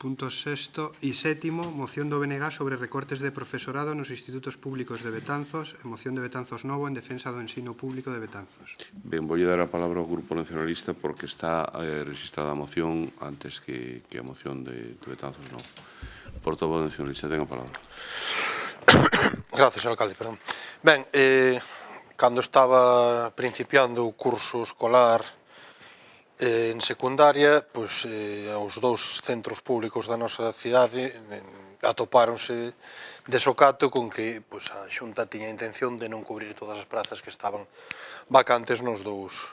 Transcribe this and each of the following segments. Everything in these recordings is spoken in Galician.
Punto sexto e sétimo, moción do BNG sobre recortes de profesorado nos institutos públicos de Betanzos e moción de Betanzos Novo en defensa do ensino público de Betanzos. Ben, voulle dar a palabra ao Grupo Nacionalista porque está registrada a moción antes que a moción de Betanzos Novo. Portavoz nacionalista, ten a palabra. Gracias, alcalde, perdón. Ben, cando estaba principiando o curso escolar en secundaria, pois os dous centros públicos da nosa cidade atopáronse de socato con que a Xunta tiña a intención de non cubrir todas as prazas que estaban vacantes nos dous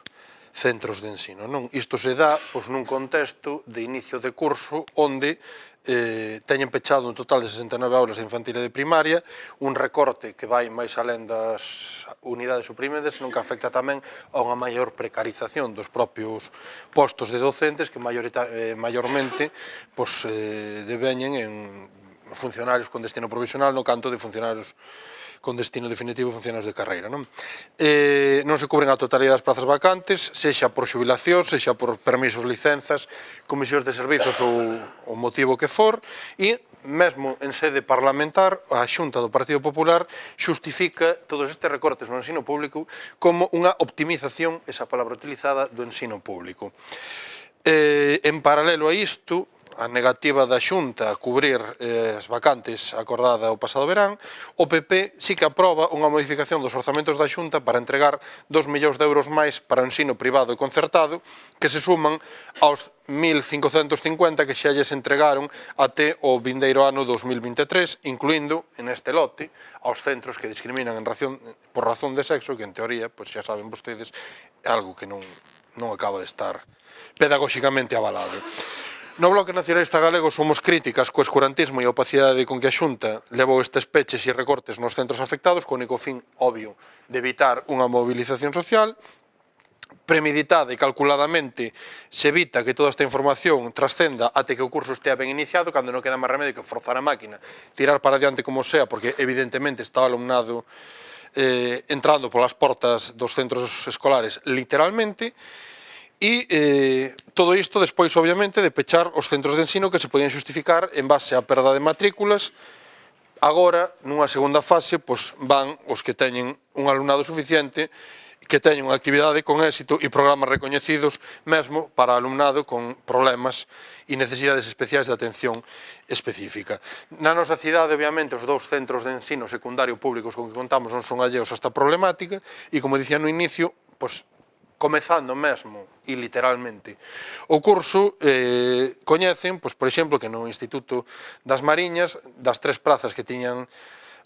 centros de ensino. Isto se dá nun contexto de inicio de curso onde teñen pechado un total de 69 aulas de infantil e de primaria, un recorte que vai máis alén das unidades suprimidas, senón que afecta tamén a unha maior precarización dos propios postos de docentes que maiormente deveñen en funcionarios con destino provisional no canto de funcionarios con destino definitivo funcionarios de carreira. Non se cubren a totalidade das prazas vacantes, sexa por xubilación, sexa por permisos, licenzas, comisións de servizos ou o motivo que for, e mesmo en sede parlamentar a Xunta do Partido Popular xustifica todos estes recortes no ensino público como unha optimización, esa palabra utilizada, do ensino público. En paralelo a isto, a negativa da Xunta a cubrir as vacantes acordada o pasado verán, o PP sí que aproba unha modificación dos orzamentos da Xunta para entregar 2 millóns de euros máis para o ensino privado e concertado, que se suman aos 1.550 que xa lles entregaron até o vindeiro ano 2023, incluindo, en este lote, aos centros que discriminan por razón de sexo, que en teoría, xa saben vostedes, é algo que non acaba de estar pedagóxicamente avalado. No Bloque Nacionalista Galego somos críticas co escurantismo e a opacidade con que a Xunta levou estes peches e recortes nos centros afectados, co único fin, obvio, de evitar unha movilización social. Premeditada e calculadamente se evita que toda esta información trascenda até que o curso estea ben iniciado, cando non queda máis remedio que forzar a máquina, tirar para diante como sea, porque evidentemente está o alumnado entrando polas portas dos centros escolares literalmente. E todo isto despois, obviamente, de pechar os centros de ensino que se podían xustificar en base á perda de matrículas. Agora, nunha segunda fase, van os que teñen un alumnado suficiente, que teñen unha actividade con éxito e programas recoñecidos mesmo para alumnado con problemas e necesidades especiais de atención específica. Na nosa cidade, obviamente, os dous centros de ensino secundario públicos con que contamos non son alleos a esta problemática e, como dicía no inicio, comezando mesmo e literalmente o curso, coñecen, por exemplo, que no Instituto das Mariñas, das 3 prazas que tiñan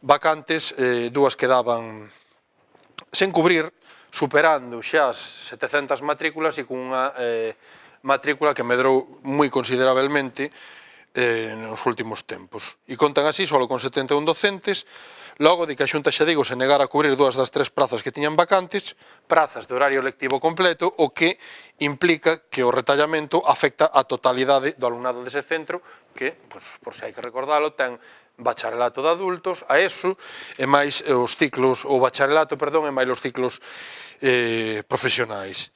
vacantes, 2 quedaban sen cubrir, superando xa as 700 matrículas e con unha matrícula que medrou moi considerablemente nos últimos tempos. E contan así só con 71 docentes, logo de que a Xunta, xa digo, se negara a cubrir 2 das 3 prazas que tiñan vacantes, prazas de horario lectivo completo, o que implica que o retallamento afecta a totalidade do alumnado dese centro, que, por se hai que recordalo, ten bacharelato de adultos, a ESO, e máis os ciclos, o bacharelato, perdón, e máis os ciclos profesionais.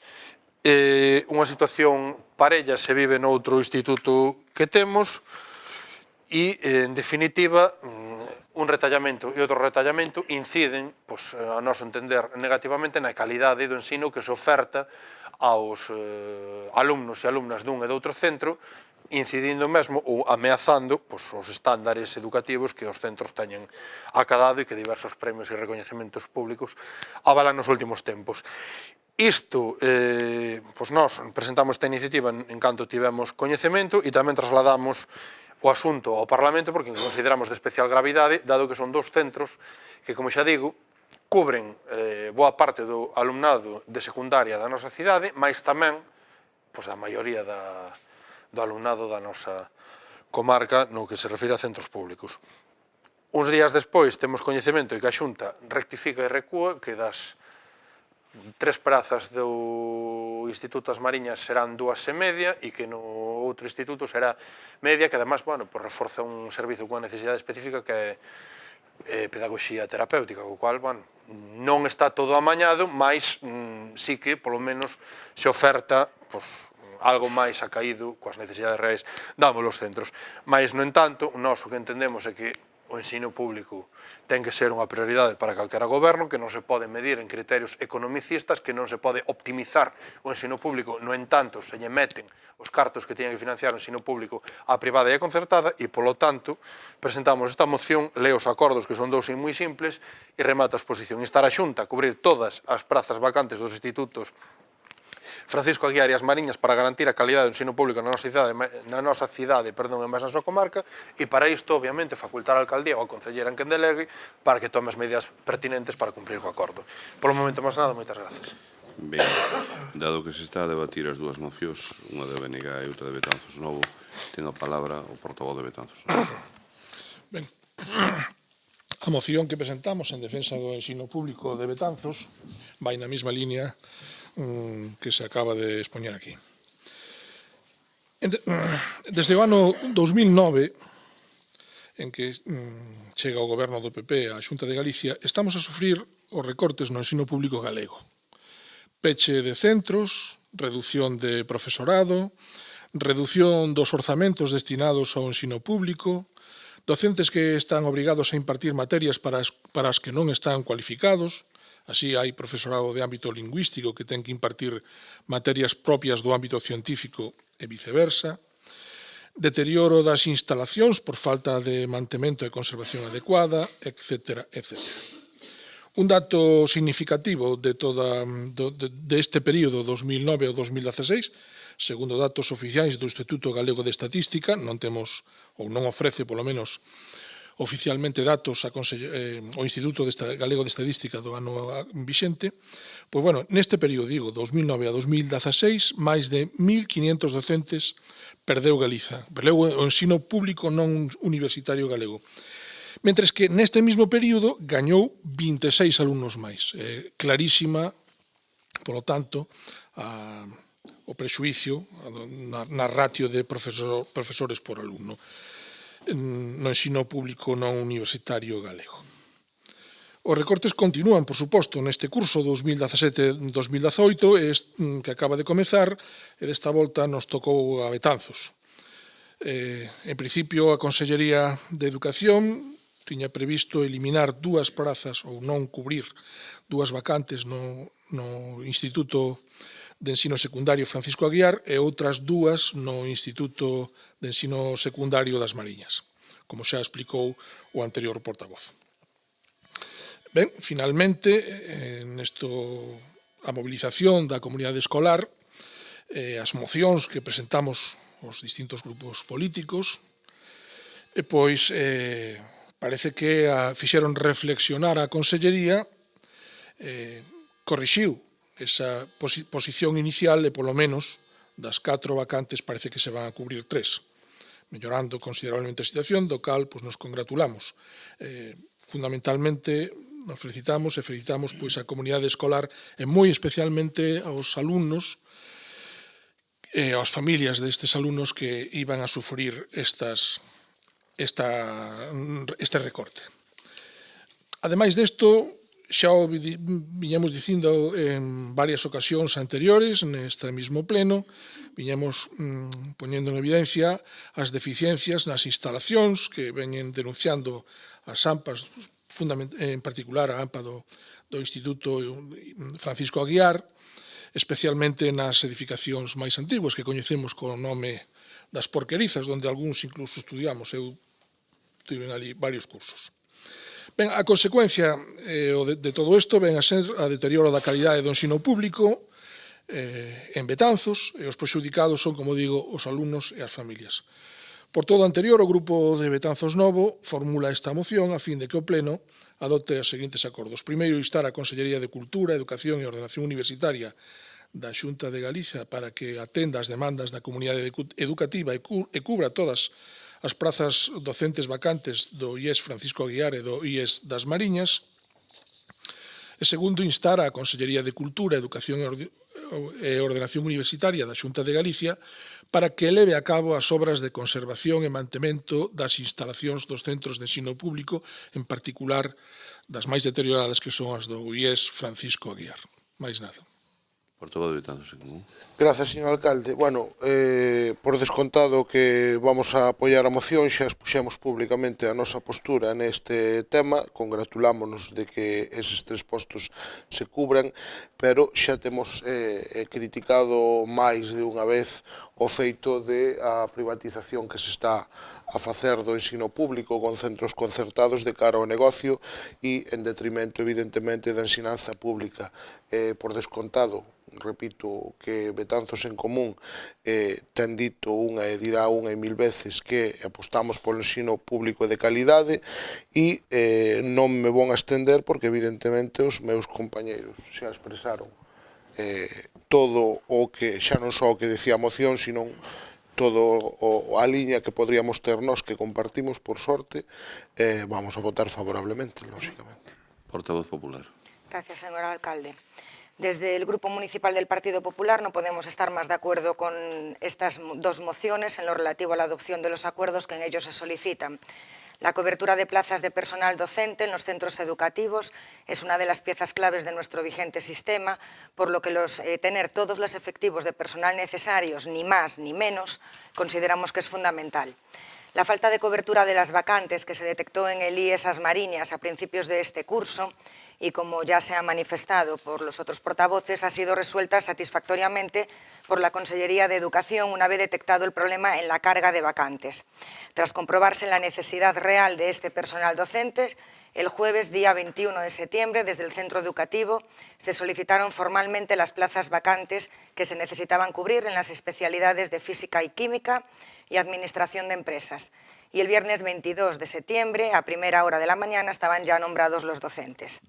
Unha situación parella se vive noutro instituto que temos e, en definitiva, un retallamento e outro retallamento inciden, a noso entender, negativamente na calidade do ensino que se oferta aos alumnos e alumnas dun e doutro centro, incidindo mesmo ou ameazando os estándares educativos que os centros teñen acadado e que diversos premios e recoñecementos públicos avalan nos últimos tempos. Isto, nós presentamos esta iniciativa en canto tivemos coñecemento e tamén trasladamos o asunto ao Parlamento porque consideramos de especial gravidade, dado que son 2 centros que, como xa digo, cubren boa parte do alumnado de secundaria da nosa cidade, mais tamén a maioría do alumnado da nosa comarca no que se refire a centros públicos. Uns días despois temos coñecemento de que a Xunta rectifica e recúa, que das 3 prazas do Instituto das Mariñas serán 2,5 e que no outro instituto será media, que además, reforza un servizo cunha necesidade específica que é pedagogía terapéutica, o cual, non está todo amañado, mas sí que, polo menos, se oferta algo máis acaído coas necesidades reais damos os centros. Mais, no entanto, nós o que entendemos é que o ensino público ten que ser unha prioridade para calquera goberno, que non se pode medir en criterios economicistas, que non se pode optimizar o ensino público, no entanto, se lle meten os cartos que teñen que financiar o ensino público á privada e á concertada, e, polo tanto, presentamos esta moción, lee os acordos, que son dous moi simples, e remata a exposición. Instar a Xunta a cubrir todas as prazas vacantes dos institutos Francisco Aguiar e as Mariñas para garantir a calidade do ensino público na nosa cidade e máis na súa comarca, e para isto, obviamente, facultar a alcaldía ou a concelleira en quen delegue para que tome as medidas pertinentes para cumprir co acordo. Polo momento, máis nada, moitas grazas. Ben, dado que se está a debatir as dúas mocións, unha de BNG e outra de Betanzos Novo, ten a palabra o portavoz de Betanzos Novo. Ben, a moción que presentamos en defensa do ensino público de Betanzos vai na mesma línea que se acaba de expoñer aquí. Desde o ano 2009, en que chega o goberno do PP á Xunta de Galicia, estamos a sufrir os recortes no ensino público galego. Peche de centros, reducción de profesorado, reducción dos orzamentos destinados ao ensino público, docentes que están obrigados a impartir materias para as que non están cualificados. Así hai profesorado de ámbito lingüístico que ten que impartir materias propias do ámbito científico e viceversa. Deterioro das instalacións por falta de mantemento e conservación adecuada, etc. Un dato significativo deste período 2009 ao 2016, segundo datos oficiais do Instituto Galego de Estatística, non temos, ou non ofrece, polo menos, oficialmente datos o Instituto Galego de Estadística do ano vixente, pois, bueno, neste período, digo, 2009 a 2016, máis de 1.500 docentes perdeu Galiza, perdeu o ensino público non universitario galego. Mentres que neste mesmo período gañou 26 alumnos máis. Clarísima, polo tanto, o prexuicio na ratio de profesores por alumno no ensino público non universitario galego. Os recortes continúan, por suposto, neste curso 2017-2018 que acaba de comezar, e desta volta nos tocou a Betanzos. En principio, a Consellería de Educación tiña previsto eliminar dúas prazas ou non cubrir dúas vacantes no Instituto de Ensino Secundario Francisco Aguiar e outras dúas no Instituto de Ensino Secundario das Mariñas, como xa explicou o anterior portavoz. Ben, finalmente, a mobilización da comunidade escolar, as mocións que presentamos os distintos grupos políticos, pois parece que fixeron reflexionar a Consellería, corrixiu esa posición inicial e, polo menos, das 4 vacantes parece que se van a cubrir 3, mellorando considerablemente a situación, do cal nos congratulamos. Fundamentalmente, nos felicitamos pois a comunidade escolar e moi especialmente aos alumnos e ás familias destes alumnos que iban a sufrir este recorte. Ademais desto, xa o viñamos dicindo en varias ocasións anteriores neste mesmo pleno, viñamos poñendo en evidencia as deficiencias nas instalacións que veñen denunciando as AMPAs, en particular a AMPA do Instituto Francisco Aguiar, especialmente nas edificacións máis antiguas que coñecemos co nome das Porquerizas, onde algúns incluso estudiamos, eu tive ali varios cursos. Ben, a consecuencia de todo isto ven a ser a deterioro da calidade do ensino público en Betanzos, e os prexudicados son, como digo, os alumnos e as familias. Por todo o anterior, o Grupo de Betanzos Novo formula esta moción a fin de que o Pleno adopte os seguintes acordos. Primeiro, instar a Consellería de Cultura, Educación e Ordenación Universitaria da Xunta de Galicia para que atenda as demandas da comunidade educativa e cubra todas as prazas docentes vacantes do IES Francisco Aguiar e do IES das Mariñas. E segundo, instar a Consellería de Cultura, Educación e Ordenación Universitaria da Xunta de Galicia para que leve a cabo as obras de conservación e mantemento das instalacións dos centros de ensino público, en particular das máis deterioradas que son as do IES Francisco Aguiar. Mais nada. Por Portavoz de Betanzos en Común. Gracias, señor alcalde. Bueno, por descontado que vamos a apoiar a moción, xa expuxemos públicamente a nosa postura neste tema, congratulámonos de que eses 3 postos se cubran, pero xa temos criticado máis de unha vez o feito de a privatización que se está a facer do ensino público con centros concertados de cara ao negocio e en detrimento, evidentemente, da ensinanza pública. Por descontado, repito que Betanzos en Común ten dito unha e dirá unha e mil veces que apostamos polo ensino público de calidade e non me vou a estender porque evidentemente os meus compañeiros xa expresaron todo o que, xa non só o que decía a moción, sino todo a liña que podríamos ter nós que compartimos por sorte, vamos a votar favorablemente, lógicamente. Portavoz Popular. Gracias, señor alcalde. Desde el Grupo Municipal del Partido Popular no podemos estar más de acuerdo con estas 2 mociones en lo relativo a la adopción de los acuerdos que en ellos se solicitan. La cobertura de plazas de personal docente en los centros educativos es una de las piezas claves de nuestro vigente sistema, por lo que tener todos los efectivos de personal necesarios, ni más ni menos, consideramos que es fundamental. La falta de cobertura de las vacantes que se detectó en el IES As Mariñas a principios de este curso y como ya se ha manifestado por los otros portavoces, ha sido resuelta satisfactoriamente por la Consellería de Educación una vez detectado el problema en la carga de vacantes. Tras comprobarse la necesidad real de este personal docente, el jueves, día 21 de septiembre, desde el centro educativo, se solicitaron formalmente las plazas vacantes que se necesitaban cubrir en las especialidades de Física y Química y Administración de Empresas. Y el viernes 22 de septiembre, a primera hora de la mañana, estaban ya nombrados los docentes.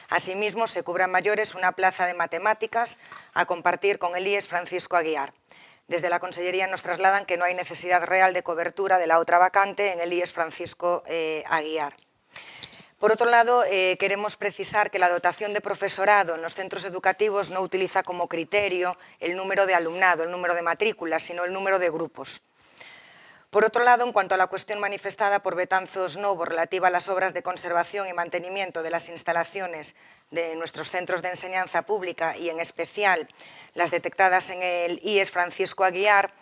Asimismo, se cubren mayores una plaza de matemáticas a compartir con el IES Francisco Aguiar. Desde la Consellería nos trasladan que no hay necesidad real de cobertura de la otra vacante en el IES Francisco Aguiar. Por otro lado, queremos precisar que la dotación de profesorado en los centros educativos no utiliza como criterio el número de alumnado, el número de matrículas, sino el número de grupos. Por otro lado, en cuanto a la cuestión manifestada por Betanzos Novo relativa a las obras de conservación y mantenimiento de las instalaciones de nuestros centros de enseñanza pública y en especial las detectadas en el IES Francisco Aguiar,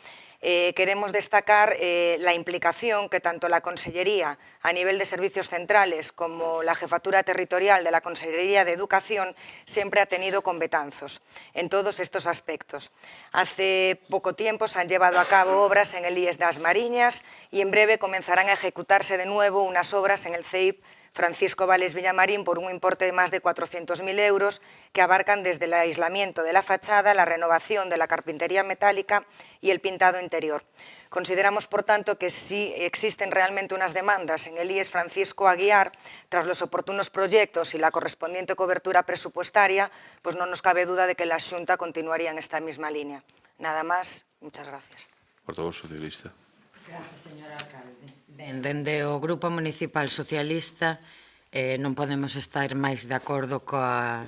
queremos destacar la implicación que tanto la Consellería a nivel de servicios centrales como la Jefatura Territorial de la Consellería de Educación siempre ha tenido con Betanzos en todos estos aspectos. Hace poco tiempo se han llevado a cabo obras en el IES de As Mariñas y en breve comenzarán a ejecutarse de nuevo unas obras en el CEIP Francisco Vales Villamarín por un importe de más de 400.000 euros que abarcan desde el aislamiento de la fachada, la renovación de la carpintería metálica y el pintado interior. Consideramos, por tanto, que si existen realmente unas demandas en el IES Francisco Aguiar, tras los oportunos proyectos y la correspondiente cobertura presupuestaria, pues no nos cabe duda de que la Xunta continuaría en esta misma línea. Nada más, muchas gracias. Portavoz Socialista. Gracias, señor alcalde. Ben, dende o Grupo Municipal Socialista non podemos estar máis de acordo coa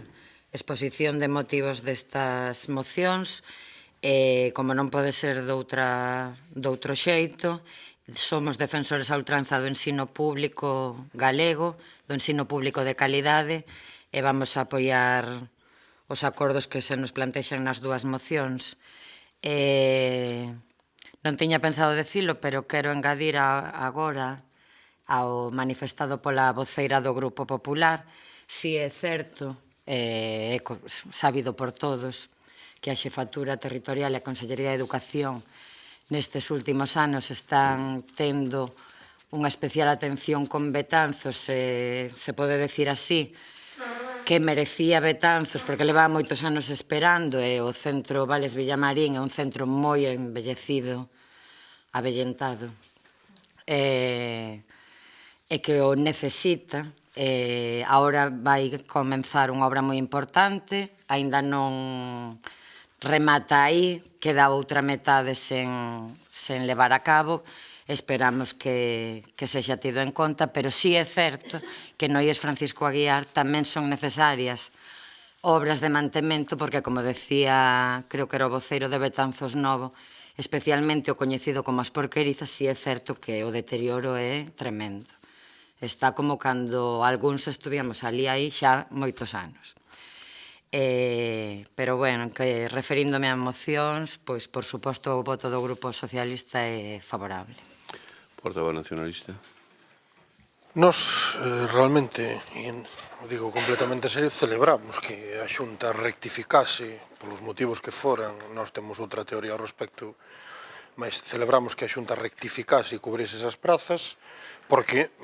exposición de motivos destas mocións. Como non pode ser doutro xeito, somos defensores a ultranza do ensino público galego, do ensino público de calidade, e vamos a apoiar os acordos que se nos plantexan nas 2 mocións. Non tiña pensado dicilo, pero quero engadir agora ao manifestado pola voceira do Grupo Popular. Si é certo, é sabido por todos, que a Xefatura Territorial e a Consellería de Educación nestes últimos anos están tendo unha especial atención con Betanzos, se pode decir así, que merecía Betanzos, porque leva moitos anos esperando, e o centro Vales Villamarín é un centro moi embellecido, avellentado, e que o necesita. Agora vai comenzar unha obra moi importante, aínda non remata aí, queda outra metade sen levar a cabo, esperamos que sexa tido en conta, pero sí é certo que no IES Francisco Aguiar tamén son necesarias obras de mantemento, porque, como decía, creo que era o voceiro de Betanzos Novo, especialmente o coñecido como as porquerizas, sí é certo que o deterioro é tremendo. Está como cando algúns estudiamos ali aí xa moitos anos. Pero, bueno, que referíndome a mocións, pois, por suposto, o voto do Grupo Socialista é favorable. Portavoz nacionalista. Nos realmente, e o digo completamente en serio, celebramos que a Xunta rectificase polos motivos que foran. Nós temos outra teoría ao respecto, mas celebramos que a Xunta rectificase e cubriese esas prazas, porque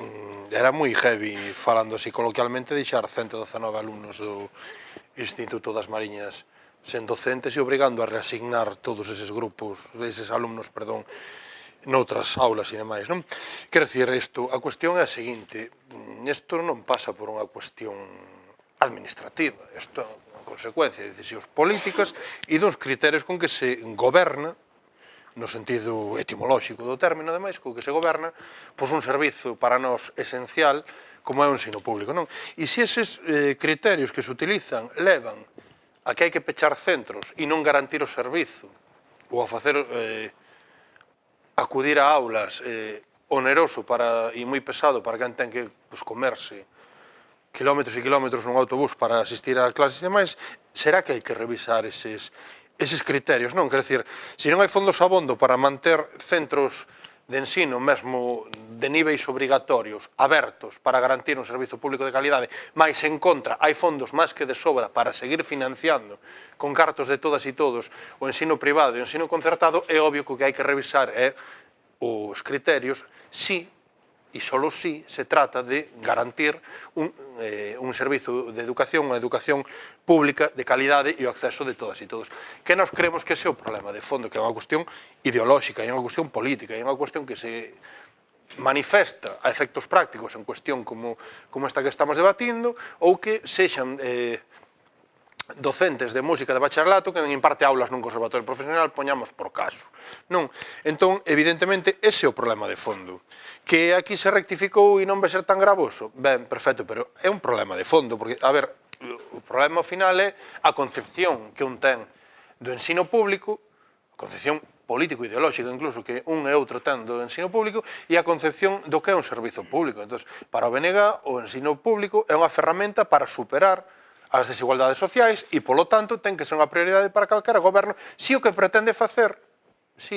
era moi heavy, falando así coloquialmente, deixar 119 alumnos do Instituto das Mariñas sen docentes e obrigando a reasignar todos eses grupos, eses alumnos, perdón, noutras aulas e demais, non? Quero dicir, a cuestión é a seguinte: isto non pasa por unha cuestión administrativa, isto é unha consecuencia de decisións políticas e dos criterios con que se goberna, no sentido etimolóxico do término, ademais, co que se goberna, pois un servizo para nós esencial como é o ensino público, non? E se eses criterios que se utilizan levan a que hai que pechar centros e non garantir o servizo, ou a facer acudir a aulas oneroso e moi pesado para quen ten que comerse kilómetros e kilómetros nun autobús para asistir a clases e demais, será que hai que revisar eses criterios, non? Quero dicir, se non hai fondos abondo para manter centros de ensino mesmo de níveis obrigatorios abertos para garantir un servizo público de calidade, mais en contra hai fondos máis que de sobra para seguir financiando con cartos de todas e todos o ensino privado e o ensino concertado, é obvio que o que hai que revisar é os criterios, si e solo si se trata de garantir un servizo de educación, unha educación pública de calidade e o acceso de todas e todos. Que nós creemos que ese é o problema de fondo, que é unha cuestión ideolóxica, é unha cuestión política, é unha cuestión que se manifesta a efectos prácticos en cuestión como esta que estamos debatindo, ou que sexan docentes de música de bacharelato que imparte aulas nun conservatorio profesional, poñamos por caso. Non? Entón, evidentemente, ese é o problema de fondo. Que aquí se rectificou e non vai ser tan gravoso? Ben, perfecto, pero é un problema de fondo, porque, a ver, o problema final é a concepción que un ten do ensino público, a concepción político-ideolóxica incluso, que un e outro ten do ensino público, e a concepción do que é un servizo público. Entón, para o BNG, o ensino público é unha ferramenta para superar as desigualdades sociais e, polo tanto, ten que ser unha prioridade para calquera goberno se o que pretende facer,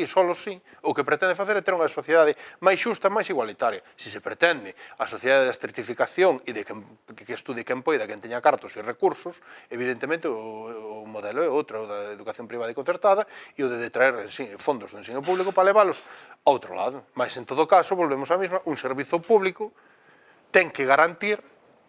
solo o que pretende facer é ter unha sociedade máis xusta, máis igualitaria. Se se pretende a sociedade da estratificación e de que estude quen poida, quen teña cartos e recursos, evidentemente o modelo é outro, o da educación privada e concertada, e o de traer fondos do ensino público para leválos a outro lado. Mas, en todo caso, volvemos á mesma, un servizo público ten que garantir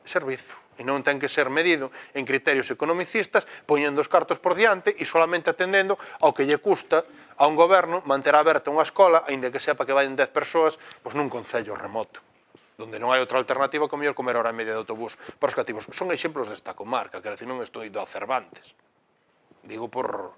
servizo, e non ten que ser medido en criterios economicistas, poñendo os cartos por diante e solamente atendendo ao que lle custa a un goberno manter aberta unha escola, aínda que sepa que vayan 10 persoas, pois nun concello remoto, donde non hai outra alternativa que o mellor comer hora e media de autobús para os cativos. Son exemplos desta comarca, quero dicir, non estou indo a Cervantes. Digo por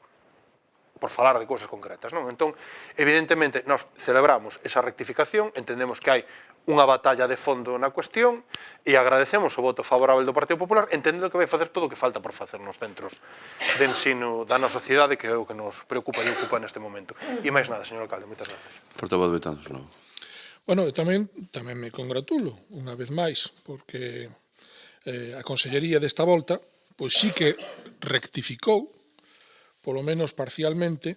falar de cousas concretas, non? Entón, evidentemente, nós celebramos esa rectificación, entendemos que hai unha batalla de fondo na cuestión e agradecemos o voto favorable do Partido Popular, entendendo que vai facer todo o que falta por facer nos centros de ensino da nosa cidade, que é o que nos preocupa e ocupa neste momento. E máis nada, señor alcalde, moitas gracias. Portavoz de Betanzos Novo. Bueno, tamén me congratulo, unha vez máis, porque a Consellería desta volta, pois sí que rectificou, polo menos parcialmente,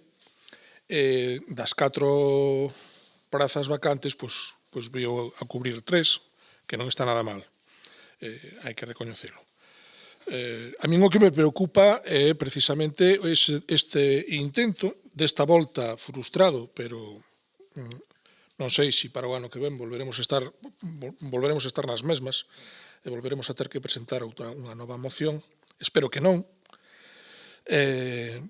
das 4 prazas vacantes, pois viu a cubrir 3, que non está nada mal, hai que recoñecelo. A min o que me preocupa é precisamente este intento desta volta frustrado, pero non sei se para o ano que ven volveremos a estar nas mesmas e volveremos a ter que presentar unha nova moción, espero que non,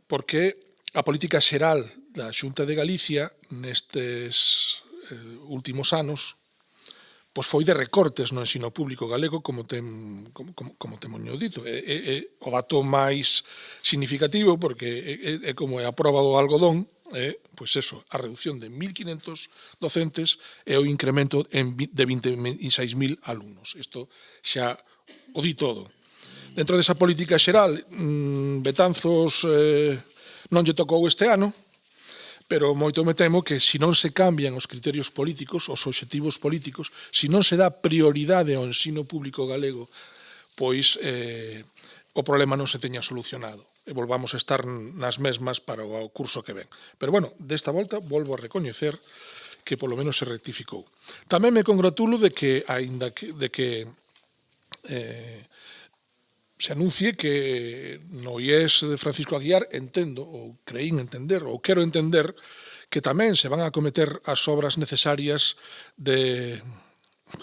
porque a política xeral da Xunta de Galicia nestes últimos anos pois foi de recortes no ensino público galego, como temoño dito. É o dato máis significativo, porque é como é a proba do algodón, pois eso, a reducción de 1.500 docentes e o incremento de 26.000 alumnos. Isto xa o di todo. Dentro desa política xeral, Betanzos non lle tocou este ano, pero moito me temo que se non se cambian os criterios políticos, os obxectivos políticos, se non se dá prioridade ao ensino público galego, pois o problema non se teña solucionado e volvamos a estar nas mesmas para o curso que ven. Pero, bueno, desta volta volvo a recoñecer que polo menos se rectificou. Tamén me congratulo de que se anuncie que no IES de Francisco Aguiar entendo, ou creín entender, ou quero entender, que tamén se van a acometer as obras necesarias de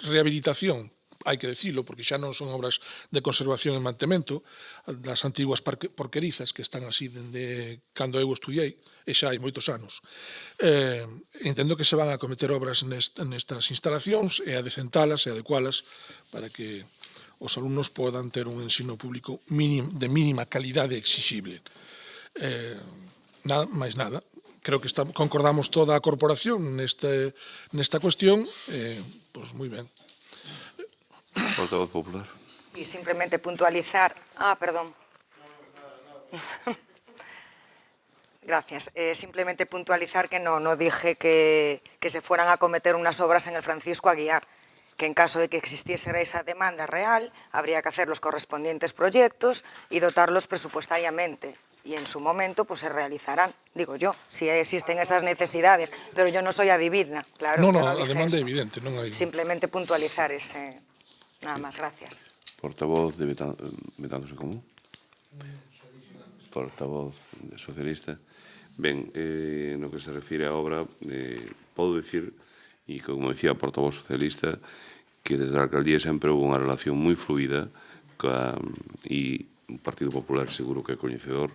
rehabilitación, hai que decirlo, porque xa non son obras de conservación e mantemento das antiguas porquerizas que están así dende cando eu estudiei, e xa hai moitos anos. Entendo que se van a acometer obras nestas instalacións e adecentalas e adecualas para que os alumnos podan ter un ensino público de mínima calidade exixible. Máis nada. Creo que concordamos toda a corporación nesta cuestión. Pois moi ben. Portavoz popular. Y simplemente puntualizar... perdón. Gracias. Simplemente puntualizar que no dije que se fueran a cometer unas obras en el Francisco Aguiar, que en caso de que existiese esa demanda real, habría que hacer los correspondientes proyectos y dotarlos presupuestariamente. Y en su momento pues se realizarán, digo yo, si existen esas necesidades. Pero yo no soy adivina, claro. No, la demanda é evidente. Non hai... Simplemente puntualizar ese... Nada más, gracias. Portavoz de Betanzos en Común. Portavoz socialista. Ben, no que se refire á obra, podo dicir, e como decía a portavoz socialista, que desde a alcaldía sempre houve unha relación moi fluida e o Partido Popular seguro que é coñecedor,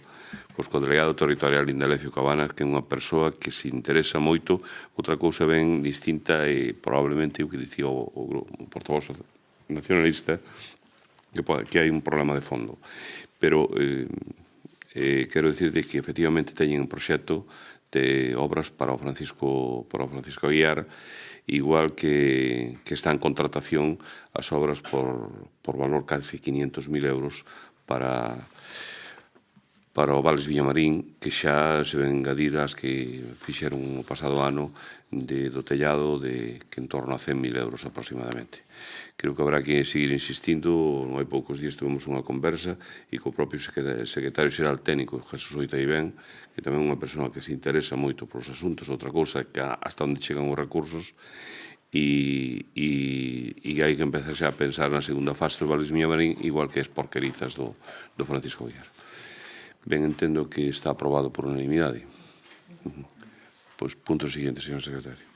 pois co delegado territorial Indalecio Cabanas, que é unha persoa que se interesa moito, outra cousa ben distinta e probablemente o que dicía o portavoz nacionalista, que hai un problema de fondo. Pero quero dicir que efectivamente teñen un proxecto de obras para o Francisco Aguiar, igual que está en contratación as obras por valor casi 500.000 euros para o Vales Villamarín, que xa se ven engadir as que fixeron o pasado ano do tellado que en torno a 100.000 euros aproximadamente. Creo que habrá que seguir insistindo. Non hai poucos días tuvemos unha conversa e co propio secretario xeral técnico, Jesús Oitaibén, que tamén é unha persoa que se interesa moito polos asuntos, outra cousa que hasta onde chegan os recursos, e hai que empezar xa a pensar na segunda fase do Vales Villamarín, igual que as porquerizas do Francisco Aguiar. Ben, entendo que está aprobado por unanimidade. Pois, punto siguiente, señor secretario.